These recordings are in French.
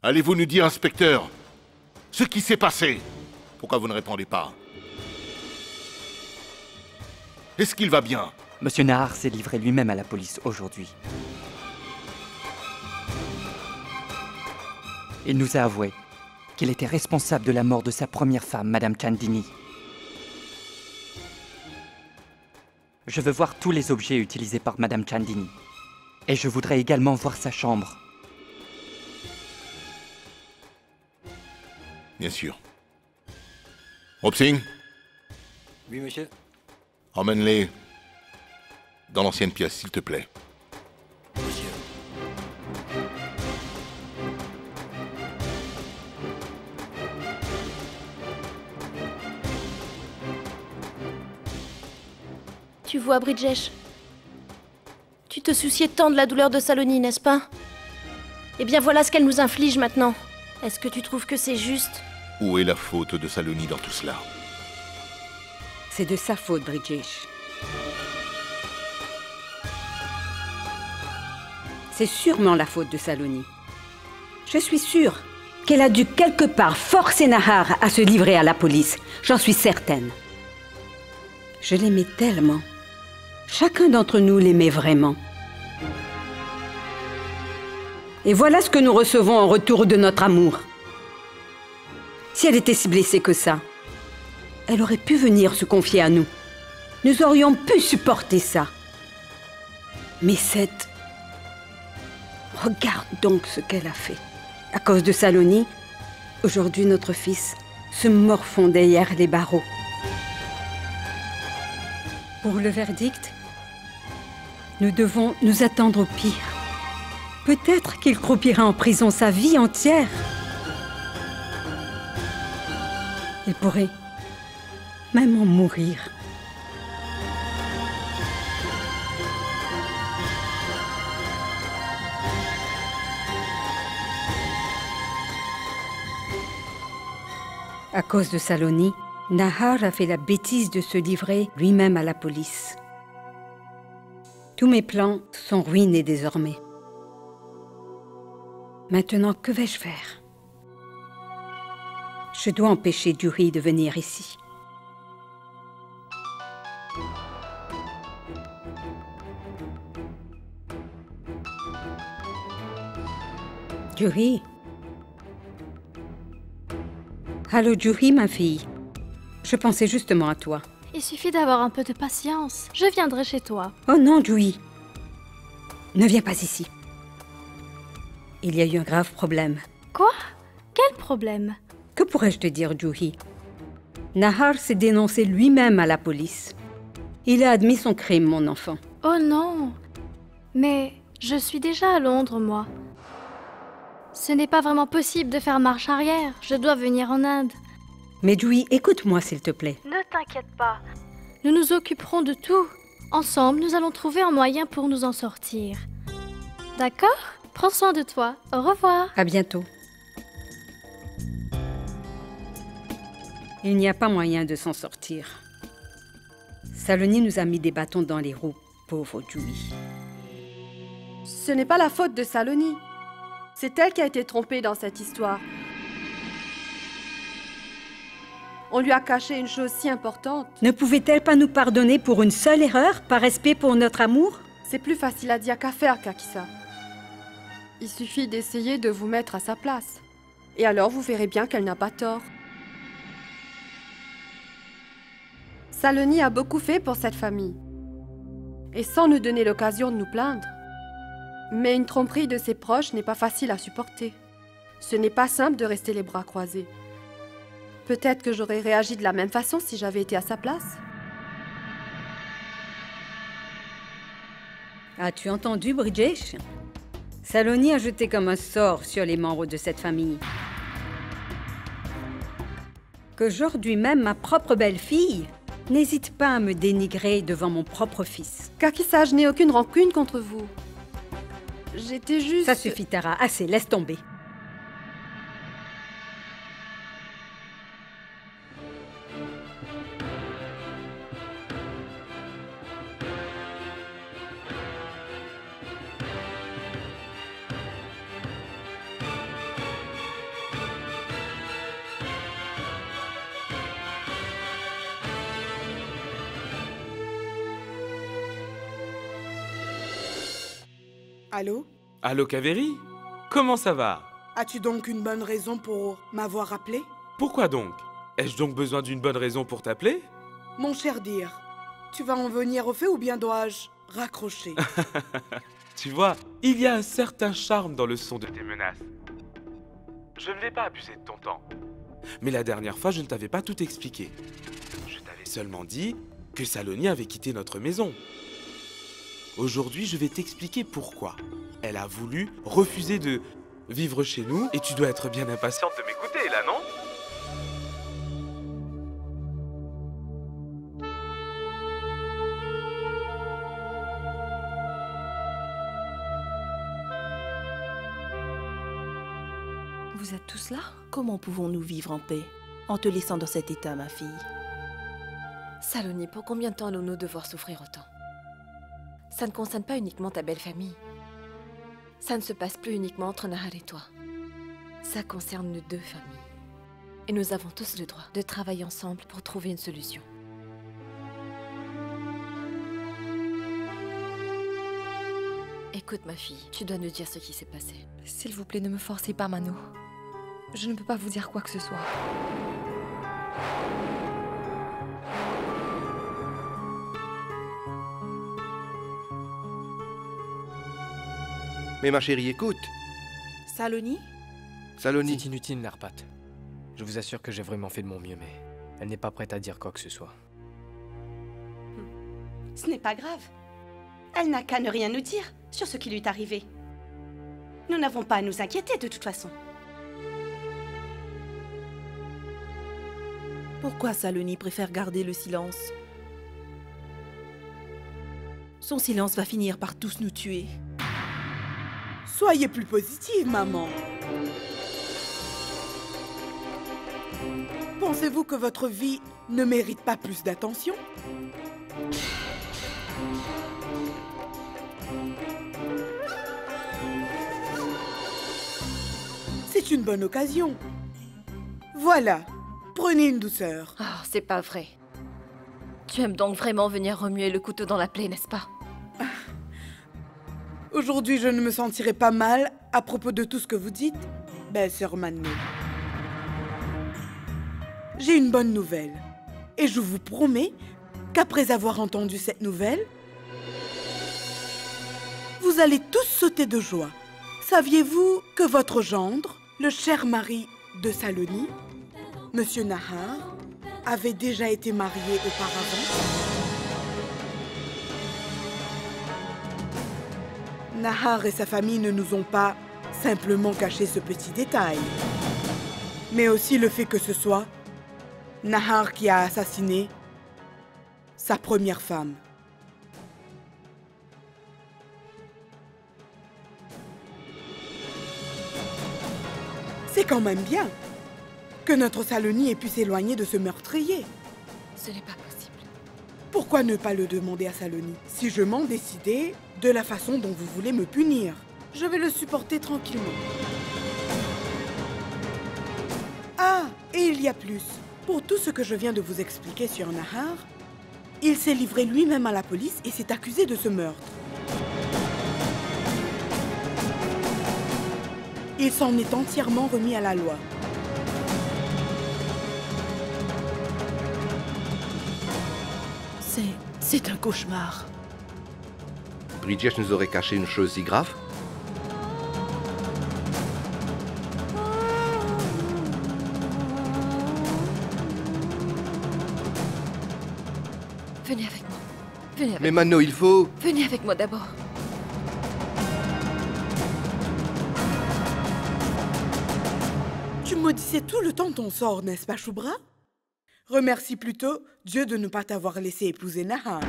Allez-vous nous dire, inspecteur, ce qui s'est passé? Pourquoi vous ne répondez pas? Est-ce qu'il va bien? Monsieur Nahar s'est livré lui-même à la police aujourd'hui. Il nous a avoué qu'il était responsable de la mort de sa première femme, Madame Chandini. Je veux voir tous les objets utilisés par Madame Chandini. Et je voudrais également voir sa chambre. Bien sûr. Robsing, Oui, monsieur. emmène-les dans l'ancienne pièce, s'il te plaît. Monsieur. Tu vois, Bridgesh, tu te souciais tant de la douleur de Saloni, n'est-ce pas? Eh bien voilà ce qu'elle nous inflige maintenant. Est-ce que tu trouves que c'est juste? Où est la faute de Saloni dans tout cela? C'est de sa faute, Bridgesh. C'est sûrement la faute de Saloni. Je suis sûre qu'elle a dû quelque part forcer Nahar à se livrer à la police. J'en suis certaine. Je l'aimais tellement. Chacun d'entre nous l'aimait vraiment. Et voilà ce que nous recevons en retour de notre amour. Si elle était si blessée que ça, elle aurait pu venir se confier à nous. Nous aurions pu supporter ça. Mais cette... Regarde donc ce qu'elle a fait. À cause de Saloni, aujourd'hui notre fils se morfond derrière les barreaux. Pour le verdict, nous devons nous attendre au pire. Peut-être qu'il croupira en prison sa vie entière. Il pourrait même en mourir. À cause de Saloni, Nahar a fait la bêtise de se livrer lui-même à la police. Tous mes plans sont ruinés désormais. Maintenant, que vais-je faire? Je dois empêcher Juhi de venir ici. Juhi. Allô, Juhi, ma fille. Je pensais justement à toi. Il suffit d'avoir un peu de patience. Je viendrai chez toi. Oh non, Juhi. Ne viens pas ici. Il y a eu un grave problème. Quoi? Quel problème? Que pourrais-je te dire, Juhi? Nahar s'est dénoncé lui-même à la police. Il a admis son crime, mon enfant. Oh non! Mais je suis déjà à Londres, moi. Ce n'est pas vraiment possible de faire marche arrière. Je dois venir en Inde. Mais Juhi, écoute-moi, s'il te plaît. Ne t'inquiète pas. Nous nous occuperons de tout. Ensemble, nous allons trouver un moyen pour nous en sortir. D'accord? Prends soin de toi. Au revoir. À bientôt. Il n'y a pas moyen de s'en sortir. Saloni nous a mis des bâtons dans les roues, pauvre Juhi. Ce n'est pas la faute de Saloni. C'est elle qui a été trompée dans cette histoire. On lui a caché une chose si importante. Ne pouvait-elle pas nous pardonner pour une seule erreur, par respect pour notre amour? C'est plus facile à dire qu'à faire, Kakisa. Il suffit d'essayer de vous mettre à sa place. Et alors vous verrez bien qu'elle n'a pas tort. Saloni a beaucoup fait pour cette famille. Et sans nous donner l'occasion de nous plaindre. Mais une tromperie de ses proches n'est pas facile à supporter. Ce n'est pas simple de rester les bras croisés. Peut-être que j'aurais réagi de la même façon si j'avais été à sa place. As-tu entendu, Bridgesh? Saloni a jeté comme un sort sur les membres de cette famille. Qu'aujourd'hui même ma propre belle-fille n'hésite pas à me dénigrer devant mon propre fils. Kakisa, je n'ai aucune rancune contre vous. J'étais juste... Ça suffit, Tara. Assez, laisse tomber. Allô? Allô, Kaveri? Comment ça va? As-tu donc une bonne raison pour m'avoir appelé? Pourquoi donc? Ai-je donc besoin d'une bonne raison pour t'appeler? Mon cher Dir, tu vas en venir au fait ou bien dois-je raccrocher? Tu vois, il y a un certain charme dans le son de tes menaces. Je ne vais pas abuser de ton temps. Mais la dernière fois, je ne t'avais pas tout expliqué. Je t'avais seulement dit que Saloni avait quitté notre maison. Aujourd'hui, je vais t'expliquer pourquoi. Elle a voulu refuser de vivre chez nous et tu dois être bien impatiente de m'écouter, là, non? Vous êtes tous là? Comment pouvons-nous vivre en paix en te laissant dans cet état, ma fille? Saloni, pour combien de temps allons-nous devoir souffrir autant? Ça ne concerne pas uniquement ta belle famille. Ça ne se passe plus uniquement entre Nahar et toi. Ça concerne nos deux familles. Et nous avons tous le droit de travailler ensemble pour trouver une solution. Écoute, ma fille, tu dois nous dire ce qui s'est passé. S'il vous plaît, ne me forcez pas, Mano. Je ne peux pas vous dire quoi que ce soit. Mais ma chérie, écoute. Saloni? Saloni. C'est inutile, Narpat. Je vous assure que j'ai vraiment fait de mon mieux, mais elle n'est pas prête à dire quoi que ce soit. Ce n'est pas grave. Elle n'a qu'à ne rien nous dire sur ce qui lui est arrivé. Nous n'avons pas à nous inquiéter de toute façon. Pourquoi Saloni préfère garder le silence? Son silence va finir par tous nous tuer. Soyez plus positive, maman. Pensez-vous que votre vie ne mérite pas plus d'attention? C'est une bonne occasion. Voilà, prenez une douceur. Oh, c'est pas vrai. Tu aimes donc vraiment venir remuer le couteau dans la plaie, n'est-ce pas? Aujourd'hui, je ne me sentirai pas mal à propos de tout ce que vous dites, belle-sœur Mano. J'ai une bonne nouvelle. Et je vous promets qu'après avoir entendu cette nouvelle, vous allez tous sauter de joie. Saviez-vous que votre gendre, le cher mari de Saloni, Monsieur Nahar, avait déjà été marié auparavant? Nahar et sa famille ne nous ont pas simplement caché ce petit détail, mais aussi le fait que ce soit Nahar qui a assassiné sa première femme. C'est quand même bien que notre Saloni ait pu s'éloigner de ce meurtrier. Ce n'est pas possible. Pourquoi ne pas le demander à Saloni? Si je m'en décidais de la façon dont vous voulez me punir, je vais le supporter tranquillement. Ah, et il y a plus. Pour tout ce que je viens de vous expliquer sur Nahar, il s'est livré lui-même à la police et s'est accusé de ce meurtre. Il s'en est entièrement remis à la loi. C'est un cauchemar. Bridget nous aurait caché une chose si grave? Venez avec moi. Venez avec Mais Mano, il faut... Venez avec moi d'abord. Tu maudissais tout le temps ton sort, n'est-ce pas, Choubra? Remercie plutôt Dieu de ne pas t'avoir laissé épouser Nahar.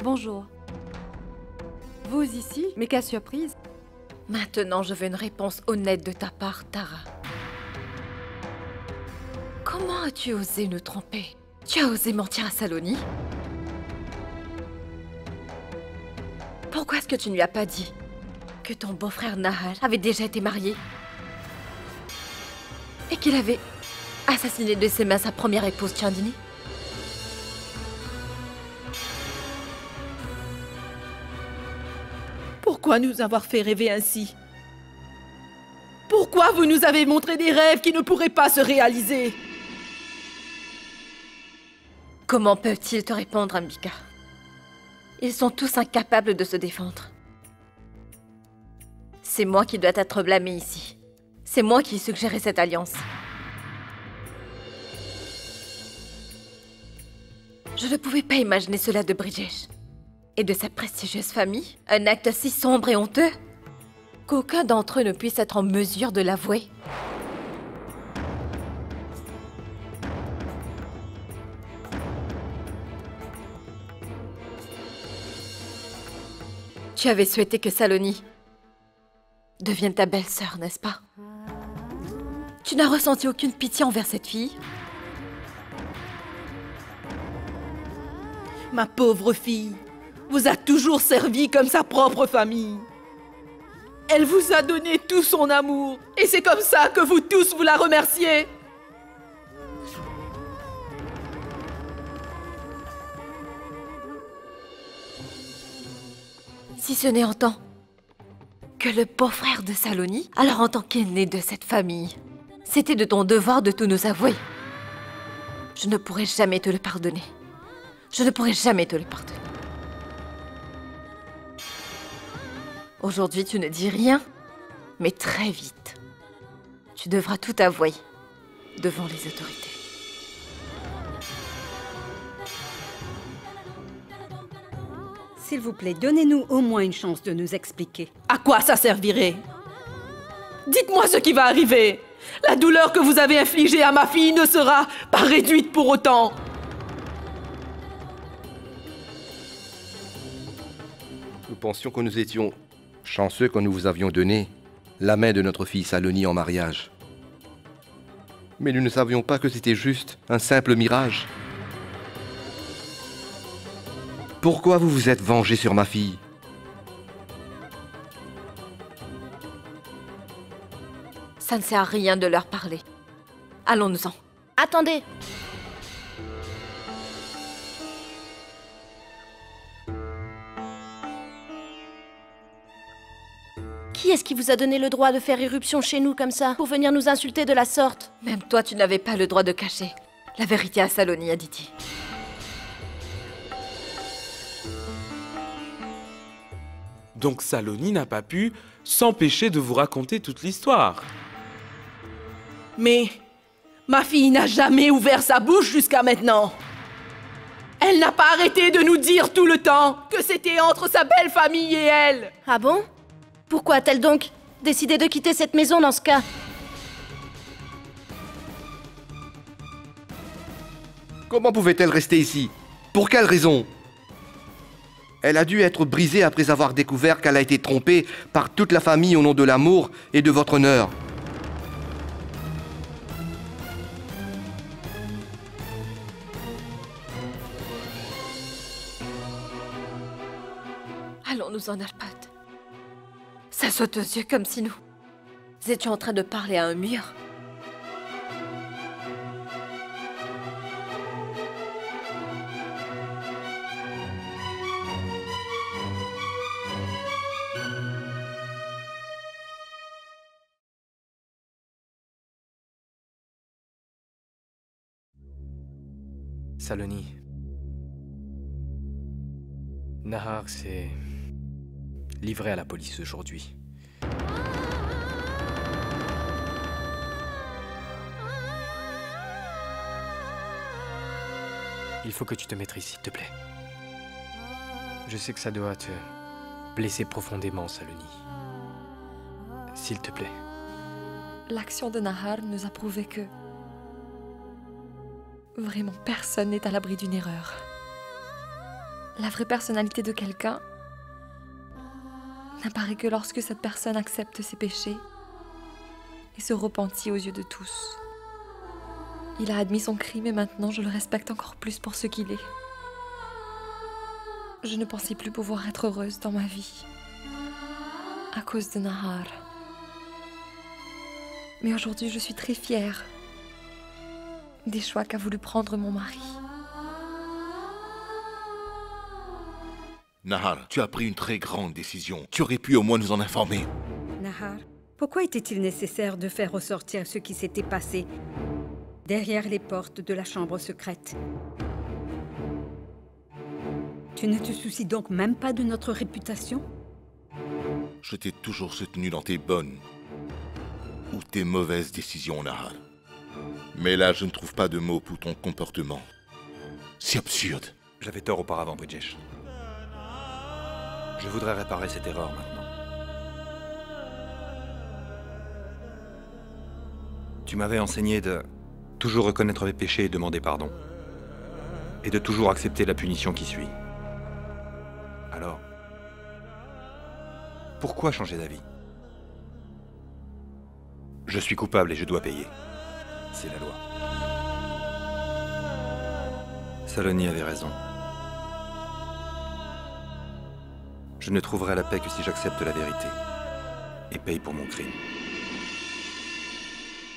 Bonjour. Vous ici? Mais quelle surprise! Maintenant, je veux une réponse honnête de ta part, Tara. Comment as-tu osé nous tromper? Tu as osé mentir à Saloni? que tu ne lui as pas dit que ton beau-frère Nahar avait déjà été marié et qu'il avait assassiné de ses mains sa première épouse Chandini? Pourquoi nous avoir fait rêver ainsi? Pourquoi vous nous avez montré des rêves qui ne pourraient pas se réaliser? Comment peuvent-ils te répondre, Ambika? Ils sont tous incapables de se défendre. C'est moi qui dois être blâmée ici. C'est moi qui ai suggéré cette alliance. Je ne pouvais pas imaginer cela de Bridgesh et de sa prestigieuse famille. Un acte si sombre et honteux qu'aucun d'entre eux ne puisse être en mesure de l'avouer. Tu avais souhaité que Saloni devienne ta belle-sœur, n'est-ce pas? Tu n'as ressenti aucune pitié envers cette fille? Ma pauvre fille vous a toujours servi comme sa propre famille. Elle vous a donné tout son amour. Et c'est comme ça que vous tous vous la remerciez. Si ce n'est en tant que le beau-frère de Saloni, alors en tant qu'aîné de cette famille, c'était de ton devoir de tout nous avouer. Je ne pourrai jamais te le pardonner. Je ne pourrai jamais te le pardonner. Aujourd'hui, tu ne dis rien, mais très vite, tu devras tout avouer devant les autorités. S'il vous plaît, donnez-nous au moins une chance de nous expliquer. À quoi ça servirait? Dites-moi ce qui va arriver. La douleur que vous avez infligée à ma fille ne sera pas réduite pour autant. Nous pensions que nous étions chanceux quand nous vous avions donné la main de notre fille Saloni en mariage. Mais nous ne savions pas que c'était juste un simple mirage. Pourquoi vous vous êtes vengé sur ma fille? Ça ne sert à rien de leur parler. Allons-nous-en. Attendez. Qui est-ce qui vous a donné le droit de faire irruption chez nous comme ça, pour venir nous insulter de la sorte? Même toi, tu n'avais pas le droit de cacher la vérité à Saloni, Aditi. Donc Saloni n'a pas pu s'empêcher de vous raconter toute l'histoire. Mais ma fille n'a jamais ouvert sa bouche jusqu'à maintenant. Elle n'a pas arrêté de nous dire tout le temps que c'était entre sa belle famille et elle. Ah bon? Pourquoi a-t-elle donc décidé de quitter cette maison dans ce cas? Comment pouvait-elle rester ici? Pour quelle raison? Elle a dû être brisée après avoir découvert qu'elle a été trompée par toute la famille au nom de l'amour et de votre honneur. Allons-nous en Alpat. Ça saute aux yeux comme si nous étions en train de parler à un mur. Saloni. Nahar s'est livré à la police aujourd'hui. Il faut que tu te maîtrises, s'il te plaît. Je sais que ça doit te blesser profondément, Saloni. S'il te plaît. L'action de Nahar nous a prouvé que vraiment personne n'est à l'abri d'une erreur. La vraie personnalité de quelqu'un n'apparaît que lorsque cette personne accepte ses péchés et se repentit aux yeux de tous. Il a admis son crime et maintenant je le respecte encore plus pour ce qu'il est. Je ne pensais plus pouvoir être heureuse dans ma vie. À cause de Nahar. Mais aujourd'hui, je suis très fière des choix qu'a voulu prendre mon mari. Nahar, tu as pris une très grande décision. Tu aurais pu au moins nous en informer. Nahar, pourquoi était-il nécessaire de faire ressortir ce qui s'était passé derrière les portes de la chambre secrète? Tu ne te soucies donc même pas de notre réputation? Je t'ai toujours soutenu dans tes bonnes ou tes mauvaises décisions, Nahar. Mais là, je ne trouve pas de mots pour ton comportement. C'est absurde. J'avais tort auparavant, Bridgesh. Je voudrais réparer cette erreur maintenant. Tu m'avais enseigné de toujours reconnaître mes péchés et demander pardon. Et de toujours accepter la punition qui suit. Alors, pourquoi changer d'avis? Je suis coupable et je dois payer. C'est la loi. Saloni avait raison. Je ne trouverai la paix que si j'accepte la vérité et paye pour mon crime.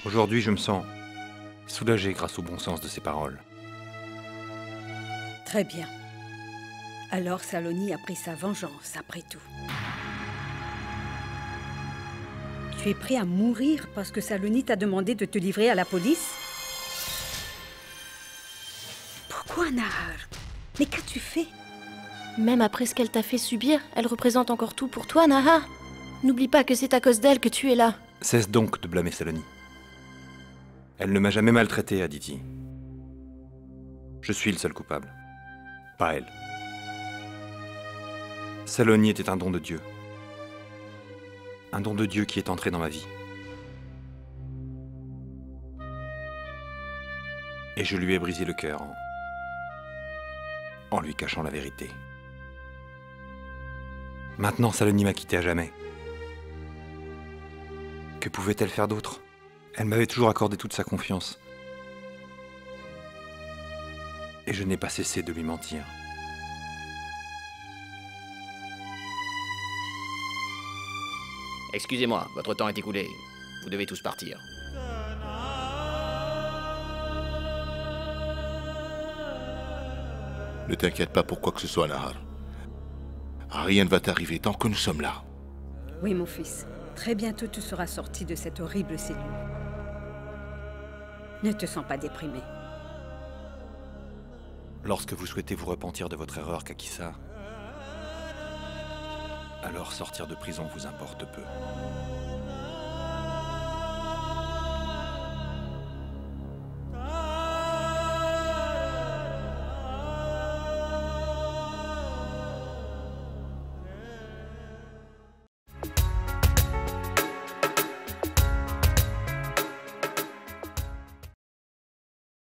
Aujourd'hui, je me sens soulagé grâce au bon sens de ces paroles. Très bien. Alors Saloni a pris sa vengeance, après tout. Tu es prêt à mourir parce que Saloni t'a demandé de te livrer à la police? Pourquoi, Nahar? Mais qu'as-tu fait? Même après ce qu'elle t'a fait subir, elle représente encore tout pour toi, Nahar. N'oublie pas que c'est à cause d'elle que tu es là. Cesse donc de blâmer Saloni. Elle ne m'a jamais maltraité, Aditi. Je suis le seul coupable, pas elle. Saloni était un don de Dieu. Un don de Dieu qui est entré dans ma vie. Et je lui ai brisé le cœur en lui cachant la vérité. Maintenant, Saloni m'a quitté à jamais. Que pouvait-elle faire d'autre? Elle m'avait toujours accordé toute sa confiance. Et je n'ai pas cessé de lui mentir. Excusez-moi, votre temps est écoulé. Vous devez tous partir. Ne t'inquiète pas pour quoi que ce soit, Nahar. Rien ne va t'arriver tant que nous sommes là. Oui, mon fils. Très bientôt, tu seras sorti de cette horrible cellule. Ne te sens pas déprimé. Lorsque vous souhaitez vous repentir de votre erreur, Kakissa, alors sortir de prison vous importe peu.